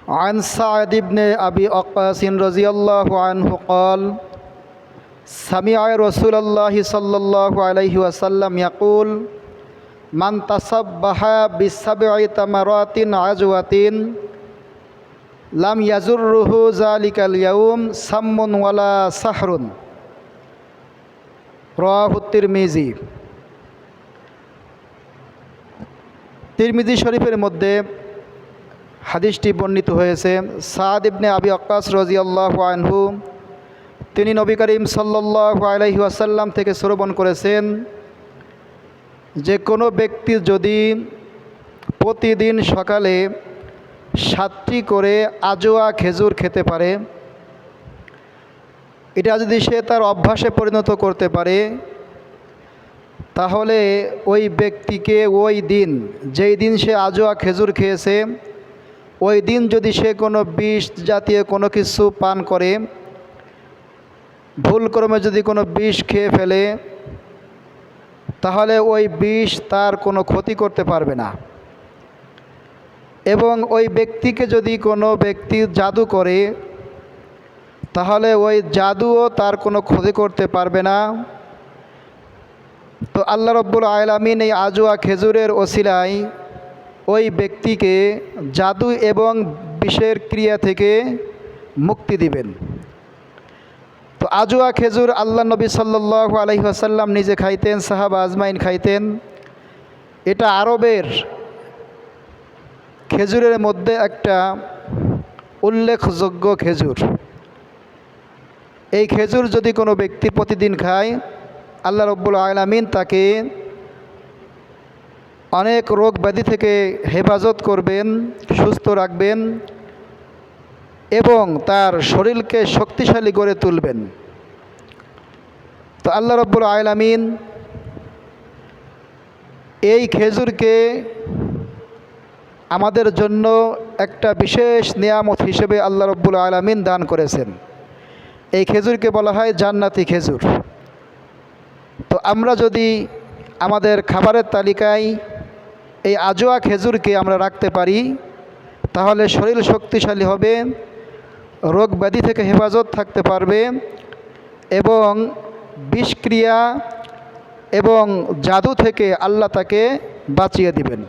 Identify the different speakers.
Speaker 1: عن سعد بن أبي وقاص رضي الله عنه قال سمع رسول الله صلى الله عليه وسلم يقول من تصبح بسبع تمرات عجوة لم يزره ذلك اليوم سم ولا سحر رواه الترمذي। তিরমিজি শরীফের মধ্যে হাদিসটি বর্ণিত হয়েছে। সাদ ইবনে আবি ওয়াক্কাস রাদিয়াল্লাহু আনহু তিনি নবী করিম সাল্লাল্লাহু আলাইহি ওয়াসাল্লাম থেকে শ্রবণ করেছেন যে কোনো ব্যক্তি যদি প্রতিদিন সকালে 7টি করে আজোয়া খেজুর খেতে পারে, এটা যদি সে তার অভ্যাসে পরিণত করতে পারে, তাহলে ওই ব্যক্তিকে ওই দিন, যেই দিন সে আজোয়া খেজুর খেয়েছে, ওই দিন যদি সে কোনো বিষ জাতীয় কোনো কিছু পান করে, ভুলক্রমে যদি কোনো বিষ খেয়ে ফেলে, তাহলে ওই বিষ তার কোনো ক্ষতি করতে পারবে না। এবং ওই ব্যক্তিকে যদি কোনো ব্যক্তি জাদু করে, তাহলে ওই জাদুও তার কোনো ক্ষতি করতে পারবে না। তো আল্লাহ রব্বুল আলামিন এই আজোয়া খেজুরের ওসিলায় ওই ব্যক্তিকে জাদু এবং বিষের ক্রিয়া থেকে মুক্তি দিবেন। তো আজোয়া খেজুর আল্লাহ নবী সাল্লাল্লাহু আলাইহি ওয়াসাল্লাম নিজে খাইতেন, সাহাবা আজমাইন খাইতেন। এটা আরবের খেজুরের মধ্যে একটা উল্লেখযোগ্য খেজুর। এই খেজুর যদি কোনো ব্যক্তি প্রতিদিন খায়, আল্লাহ রব্বুল আলামিন তাকে অনেক রোগ ব্যাধি থেকে হেফাজত করবেন, সুস্থ রাখবেন এবং তার শরীরকে শক্তিশালী করে তুলবেন। তো আল্লাহ রব্বুল আলামিন এই খেজুরকে আমাদের জন্য একটা বিশেষ নিয়ামত হিসেবে আল্লাহ রব্বুল আলামিন দান করেছেন। এই খেজুরকে বলা হয় জান্নাতি খেজুর। তো আমরা যদি আমাদের খাবারের তালিকায় এই আজোয়া খেজুরকে আমরা রাখতে পারি, তাহলে শরীর শক্তিশালী হবে, রোগ ব্যাধি থেকে হেফাজত থাকতে পারবে এবং বিষক্রিয়া এবং জাদু থেকে আল্লাহ তাকে বাঁচিয়ে দিবেন।